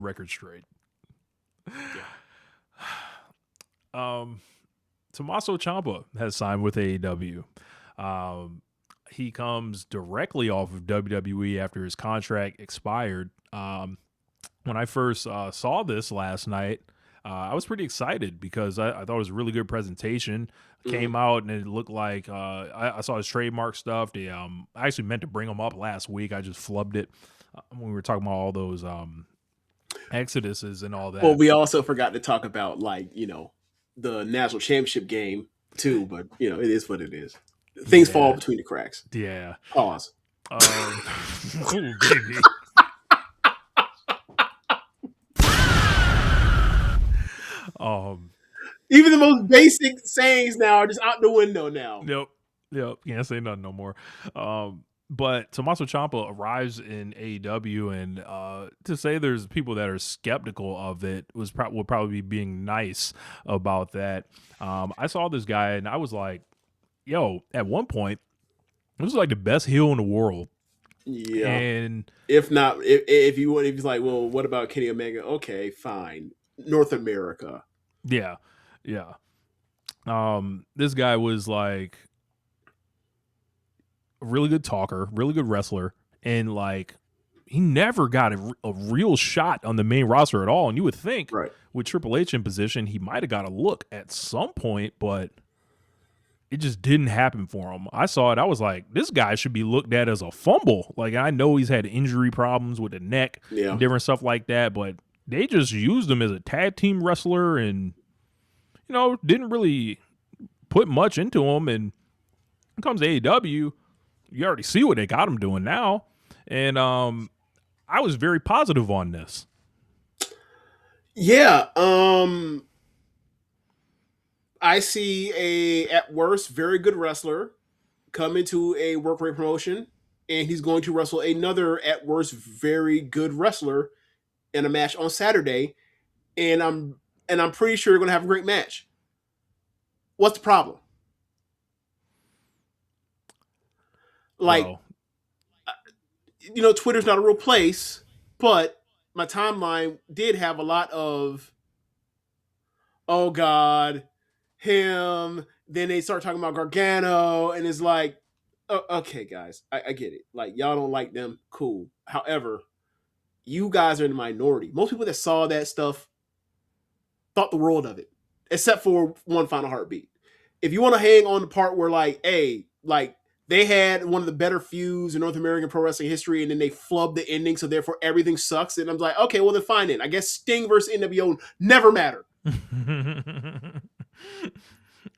record straight. Tommaso Ciampa has signed with AEW. He comes directly off of WWE after his contract expired. When I first saw this last night, I was pretty excited because I thought it was a really good presentation. Came out and it looked like I saw his trademark stuff. I actually meant to bring him up last week. I just flubbed it when we were talking about all those exoduses and all that. Well, we also forgot to talk about the national championship game too. But it is what it is. Things fall between the cracks. Yeah. Pause. Oh, baby. Even the most basic sayings now are just out the window now. Yep. Can't say nothing no more. But Tommaso Ciampa arrives in AEW, and to say there's people that are skeptical of it would probably be being nice about that. I saw this guy, and I was like, yo, at one point, this was like the best heel in the world. Yeah. And if not, if he's like, well, what about Kenny Omega? Okay, fine. North America. Yeah. This guy was like a really good talker, really good wrestler, and like he never got a real shot on the main roster at all. And you would think with Triple H in position, he might have got a look at some point, but it just didn't happen for him. I saw it. I was like, this guy should be looked at as a fumble. Like, I know he's had injury problems with the neck and different stuff like that, but they just used him as a tag team wrestler and, didn't really put much into him. And when it comes to AEW, you already see what they got him doing now. And I was very positive on this. Yeah. I see at worst, very good wrestler come into a work rate promotion, and he's going to wrestle another, at worst, very good wrestler in a match on Saturday, and I'm pretty sure you're going to have a great match. What's the problem? Like, Twitter's not a real place, but my timeline did have a lot of, oh God, him. Then they start talking about Gargano, and it's like, oh, okay, guys, I get it. Like, y'all don't like them, cool. However, you guys are in the minority. Most people that saw that stuff thought the world of it, except for One Final Heartbeat. If you want to hang on the part where they had one of the better feuds in North American pro wrestling history, and then they flubbed the ending, so therefore everything sucks. And I'm like, okay, well then fine then. I guess Sting versus NWO never mattered.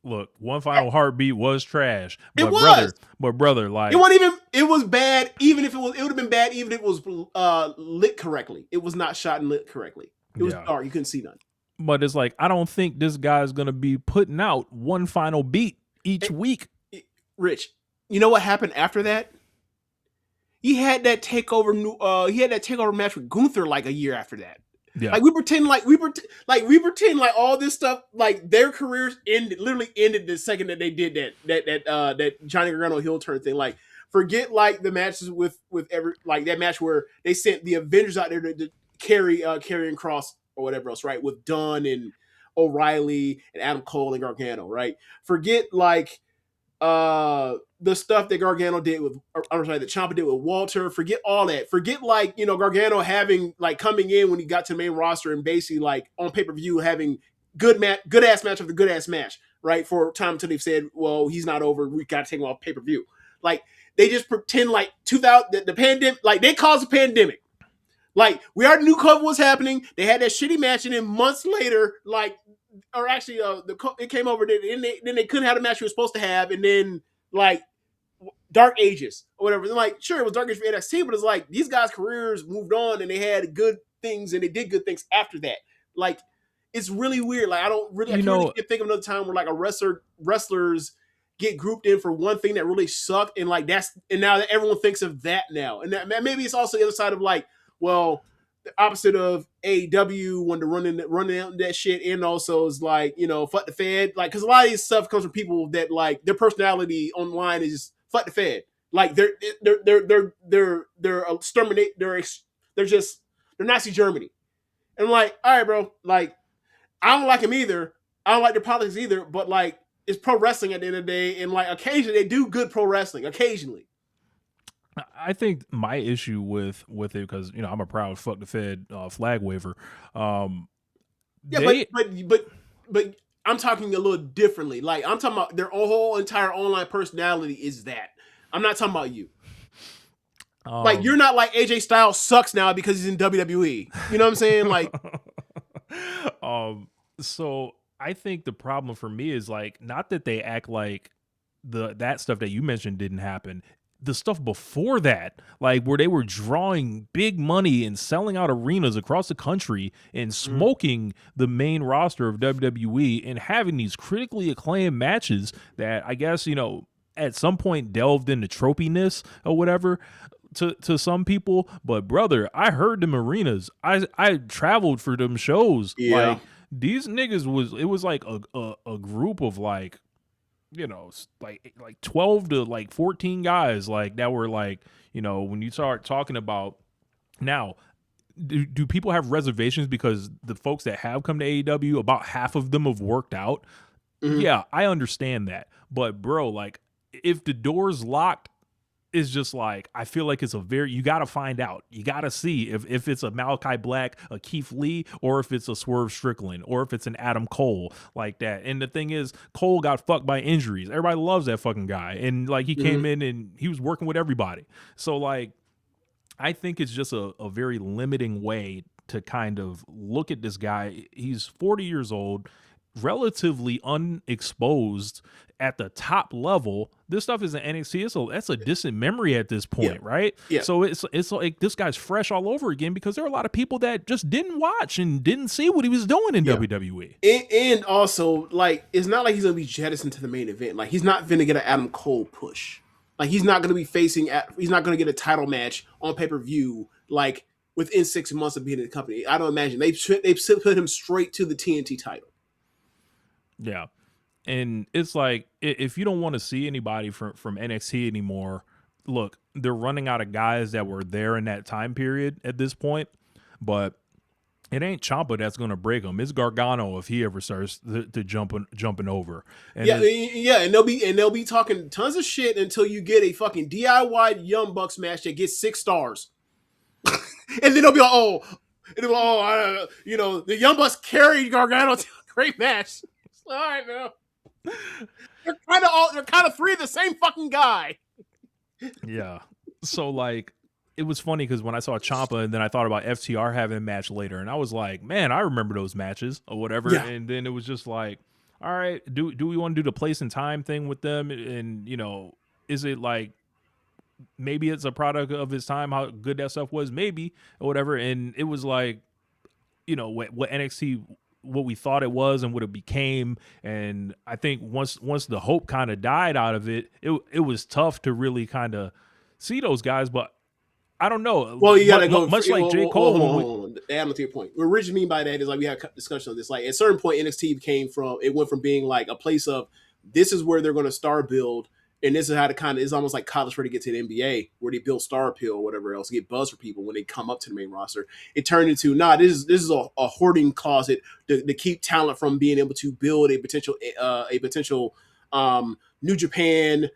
Look, One Final Heartbeat was trash. It was. But brother, like, it wasn't even. It was bad. Even if it would have been bad, even if it was lit correctly. It was not shot and lit correctly. It was dark. You couldn't see none. But it's like, I don't think this guy's gonna be putting out one final beat each week. Rich, you know what happened after that? He had that takeover. He had that takeover match with Gunther like a year after that. Yeah. Like we pretend like all this stuff, like their careers literally ended the second that they did that Johnny Gargano heel turn thing. Like, forget like the matches with every, like that match where they sent the Avengers out there to carry Karrion Kross or whatever else, right? With Dunn and O'Reilly and Adam Cole and Gargano, right? Forget like the stuff that Gargano did with, that Ciampa did with Walter. Forget all that. Forget like, Gargano having like coming in when he got to the main roster and basically like on pay-per-view having good ass match after good ass match, right? For time until they've said, well, he's not over. We got to take him off pay-per-view. Like, they just pretend like 2000, the pandemic, like they caused a pandemic. Like, we already knew COVID was happening. They had that shitty match, and then months later, like, or actually, it came over. Then they couldn't have the match we were supposed to have, and then like Dark Ages or whatever. And like, sure, it was Dark Ages for NXT, but it's like these guys' careers moved on, and they had good things, and they did good things after that. Like, it's really weird. Like, I can't really think of another time where like wrestlers get grouped in for one thing that really sucked, and like and now that everyone thinks of that now, and that maybe it's also the other side of like, well, the opposite of AEW when they're running that shit, and also is like, fuck the Fed, like, because a lot of this stuff comes from people that like their personality online is just fuck the Fed, like they're exterminate, they're Nazi Germany, And I'm like, all right, bro, like, I don't like him either. I don't like their politics either, but like, it's pro wrestling at the end of the day, and like occasionally they do good pro wrestling. Occasionally. I think my issue with it, because I'm a proud fuck the Fed flag waver. Yeah, but I'm talking a little differently. Like, I'm talking about their whole entire online personality is that. I'm not talking about you. Like, you're not like AJ Styles sucks now because he's in WWE. You know what I'm saying? Like, so I think the problem for me is like, not that they act like that stuff that you mentioned didn't happen. The stuff before that, like where they were drawing big money and selling out arenas across the country and smoking the main roster of WWE and having these critically acclaimed matches that I guess, at some point delved into tropiness or whatever to some people. But brother, I heard them arenas. I traveled for them shows. Yeah. Like, these niggas was like a group of like, like 12 to like 14 guys like that were like, when you start talking about now, do people have reservations because the folks that have come to AEW, about half of them have worked out? Yeah, I understand that. But bro, like, if the door's locked, is just like, I feel like it's you got to find out. You got to see if it's a Malachi Black, a Keith Lee, or if it's a Swerve Strickland, or if it's an Adam Cole like that. And the thing is, Cole got fucked by injuries. Everybody loves that fucking guy. And like, he came in and he was working with everybody. So like, I think it's just a very limiting way to kind of look at this guy. He's 40 years old, relatively unexposed at the top level. This stuff is an NXT, so that's a distant memory at this point, right? Yeah. So it's like this guy's fresh all over again because there are a lot of people that just didn't watch and didn't see what he was doing in WWE. And also, like, it's not like he's gonna be jettisoned to the main event. Like, he's not gonna get an Adam Cole push. Like, he's not gonna be he's not gonna get a title match on pay-per-view like within 6 months of being in the company. I don't imagine they've put him straight to the TNT title. Yeah. And it's like, if you don't want to see anybody from NXT anymore, look, they're running out of guys that were there in that time period at this point. But it ain't Ciampa that's going to break them. It's Gargano if he ever starts to jumping over. And and they'll be talking tons of shit until you get a fucking DIY Young Bucks match that gets 6 stars, and then they'll be like, the Young Bucks carried Gargano to a great match. All right, man. They're kind of 3 of the same fucking guy. Yeah. So like, it was funny because when I saw Ciampa and then I thought about FTR having a match later, and I was like, man, I remember those matches or whatever. Yeah. And then it was just like, all right, do we want to do the place and time thing with them? And is it like, maybe it's a product of his time, how good that stuff was, maybe, or whatever. And it was like, what NXT, what we thought it was and what it became. And I think once the hope kind of died out of it, it was tough to really kind of see those guys. But I don't know. Well, you gotta go much like J. Cole. Hold on. Add to your point. What Rich mean by that is, like, we had a discussion on this. Like, at a certain point, NXT went from being like a place of, this is where they're going to star build, and this is how to it's almost like college ready to get to the NBA, where they build star appeal or whatever else, get buzz for people when they come up to the main roster. It turned into, this is a hoarding closet to keep talent from being able to build a potential New Japan,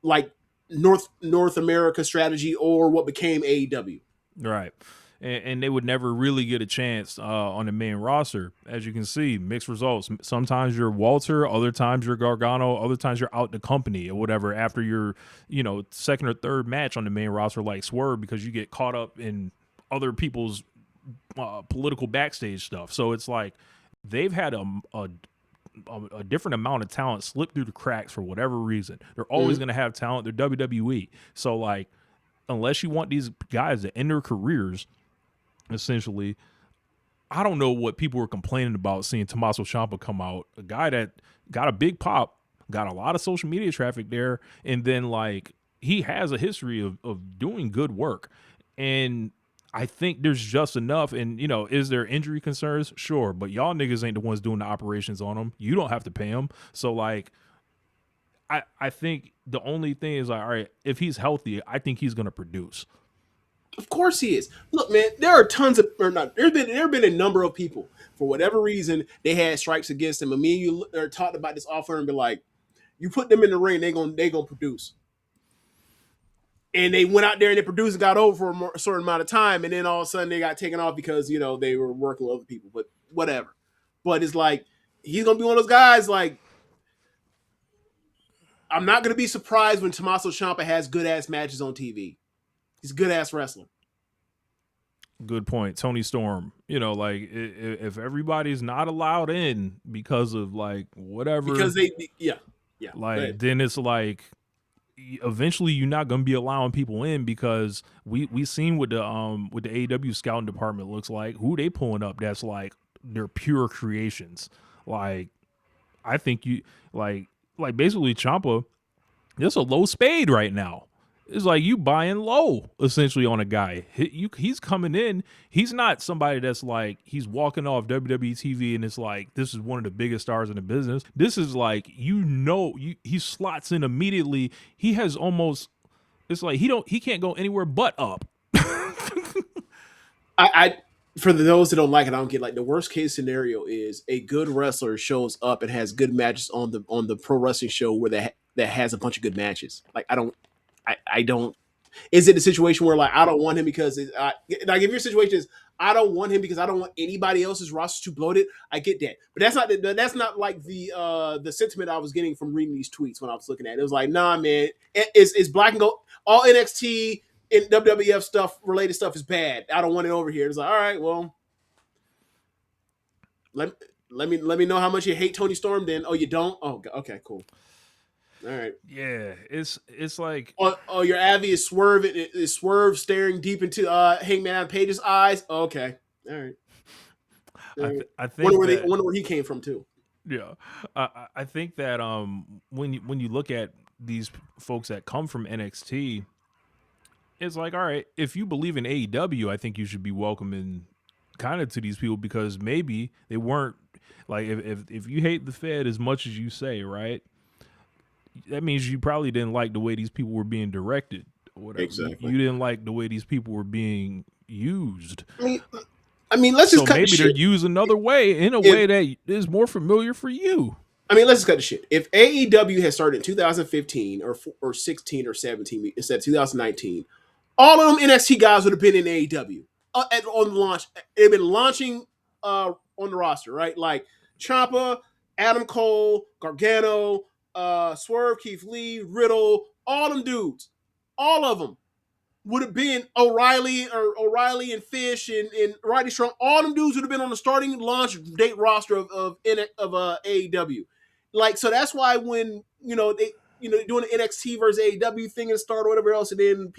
like, North America strategy, or what became AEW. Right. And they would never really get a chance on the main roster. As you can see, mixed results. Sometimes you're Walter, other times you're Gargano, other times you're out the company or whatever after your, second or third match on the main roster, like Swerve, because you get caught up in other people's political backstage stuff. So it's like they've had a different amount of talent slip through the cracks for whatever reason. They're always going to have talent. They're WWE. So like, unless you want these guys to end their careers, essentially, I don't know what people were complaining about seeing Tommaso Ciampa come out, a guy that got a big pop, got a lot of social media traffic there, and then like, he has a history of doing good work. And I think there's just enough. And, is there injury concerns? Sure. But y'all niggas ain't the ones doing the operations on him. You don't have to pay him. So like, I think the only thing is like, all right, if he's healthy, I think he's going to produce. Of course he is. Look, man, there are tons of, or not. There have been a number of people for whatever reason they had strikes against them. And me and you are talked about this offer and be like, you put them in the ring, they gonna produce. And they went out there and they produced and got over for a certain amount of time, and then all of a sudden they got taken off because they were working with other people. But whatever. But it's like he's gonna be one of those guys. Like I'm not gonna be surprised when Tommaso Ciampa has good ass matches on TV. He's a good ass wrestler. Good point. Tony Storm, like if everybody's not allowed in because of like whatever, because yeah, like then it's like eventually you're not gonna be allowing people in because we seen what the AEW scouting department looks like. Who they pulling up? That's like they're pure creations. Like I think you like basically Ciampa. There's a low spade right now. It's like you buying low essentially on a guy. He's coming in. He's not somebody that's like he's walking off WWE TV and it's like this is one of the biggest stars in the business. This is like he slots in immediately. He has almost it's like he can't go anywhere but up. I for those that don't like it, I don't get like the worst case scenario is a good wrestler shows up and has good matches on the pro wrestling show where that has a bunch of good matches. Like I don't. Is it a situation where like I don't want him because like if your situation is I don't want him because I don't want anybody else's roster to bloat it? I get that, but that's not like the sentiment I was getting from reading these tweets when I was looking at it. It was like, nah, man, it's Black and Gold. All NXT and WWF stuff related stuff is bad. I don't want it over here. It's like, all right, well, let me know how much you hate Tony Storm. Then, oh, you don't? Oh, okay, cool. All right. Yeah, it's like your Avi is Swerve staring deep into Hangman Adam Page's eyes. Oh, okay, all right. I think wonder where he came from too. Yeah, I think that when you look at these folks that come from NXT, it's like, all right, if you believe in AEW, I think you should be welcoming kind of to these people because maybe they weren't like if you hate the Fed as much as you say, right? That means you probably didn't like the way these people were being directed or whatever. Exactly. You didn't like the way these people were being used. I mean, let's just cut maybe they're used another way in a way that is more familiar for you. I mean, let's just cut the shit. If AEW had started in 2015 or 16 or 17 instead of 2019, all of them NXT guys would have been in AEW on the launch. They've been launching on the roster, right? Like Ciampa, Adam Cole, Gargano, Swerve, Keith Lee, Riddle, all them dudes, all of them would have been O'Reilly and Fish and Roddy Strong. All them dudes would have been on the starting launch date roster of AEW. Like, so that's why when they doing the NXT versus AEW thing and start or whatever else, and then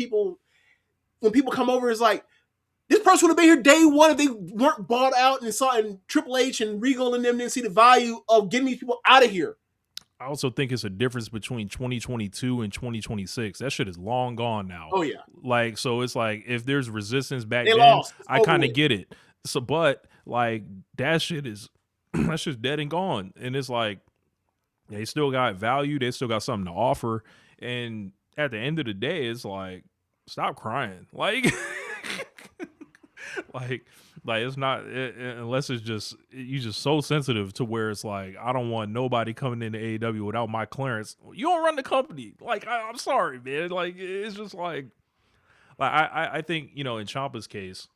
when people come over, it's like this person would have been here day one if they weren't bought out and saw and Triple H and Regal and them didn't see the value of getting these people out of here. I also think it's a difference between 2022 and 2026. That shit is long gone now. Oh yeah. Like, so it's like if there's resistance back then, I kind of get it. So, but like that shit is that's just dead and gone. And it's like they still got value. They still got something to offer. And at the end of the day, it's like stop crying. Like, like it's not unless it's just you're just so sensitive to where it's like I don't want nobody coming into AEW without my clearance. You don't run the company. Like I'm sorry, man. Like it's just like I think in Ciampa's case,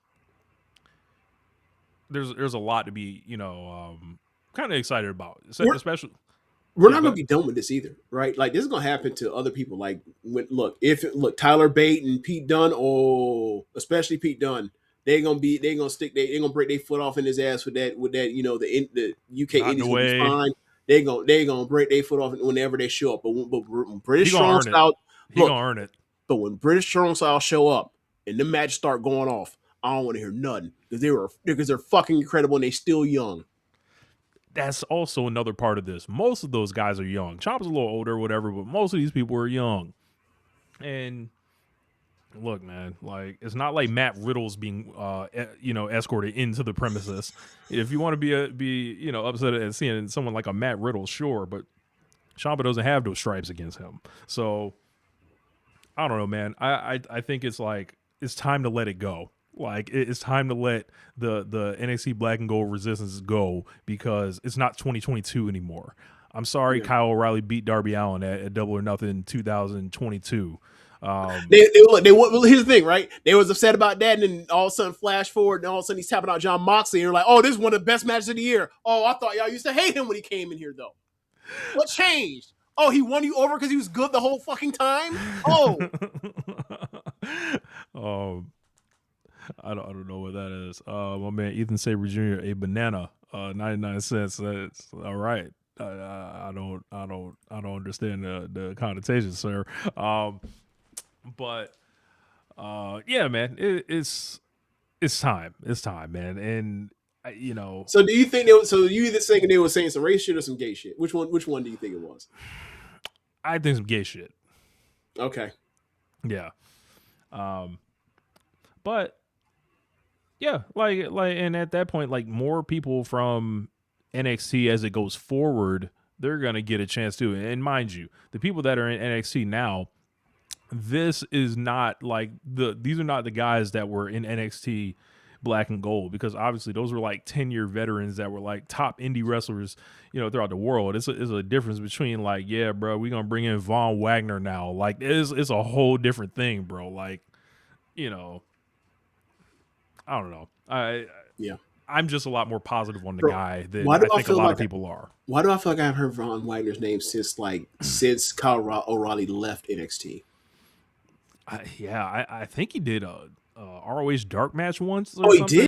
there's a lot to be kind of excited about, especially. We're not gonna be done with this either, right? Like this is gonna happen to other people. Like Tyler Bate and Pete Dunne, especially Pete Dunne. They're gonna break their foot off in his ass with that the UK Indies will be fine. They're gonna break their foot off whenever they show up. But when British Strong Style, he gonna earn it. But when British Strong Style show up and the match start going off, I don't want to hear nothing because they're fucking incredible and they still young. That's also another part of this. Most of those guys are young. Ciampa's a little older, or whatever, but most of these people are young. And look, man, like it's not like Matt Riddle's being, escorted into the premises. If you want to be upset at seeing someone like a Matt Riddle, sure, but Ciampa doesn't have those stripes against him. So I don't know, man. I think it's like it's time to let it go. Like it's time to let the NXT Black and Gold Resistance go, because it's not 2022 anymore. I'm sorry, Kyle O'Reilly beat Darby Allin at Double or Nothing in 2022. Here's the thing, right? They was upset about that, and then all of a sudden flash forward, and all of a sudden he's tapping out John Moxley, and you're like, oh, this is one of the best matches of the year. Oh, I thought y'all used to hate him when he came in here, though. What changed? Oh, he won you over because he was good the whole fucking time? Oh. I don't know what that is. My man Ethan Saber Jr., a banana, 99 cents. That's all right. I don't understand the connotations, sir. But yeah, man, it's time. It's time, man. And you know. So do you think they were, so you either thinking they were saying some race shit or some gay shit? Which one do you think it was? I think some gay shit. Okay. Yeah. But yeah, like, and at that point, like, more people from NXT as it goes forward, they're gonna get a chance too. And mind you, the people that are in NXT now, this is not like these are not the guys that were in NXT Black and Gold, because obviously those were like 10-year veterans that were like top indie wrestlers, you know, throughout the world. It's a difference between like, yeah, bro, we're gonna bring in Von Wagner now. Like it's a whole different thing, bro. Like, you know, I don't know. I'm just a lot more positive on the guy than I think a lot of people are. Why do I feel like I've heard Von Wagner's name since Kyle O'Reilly left NXT? I think he did a ROH dark match once. He did?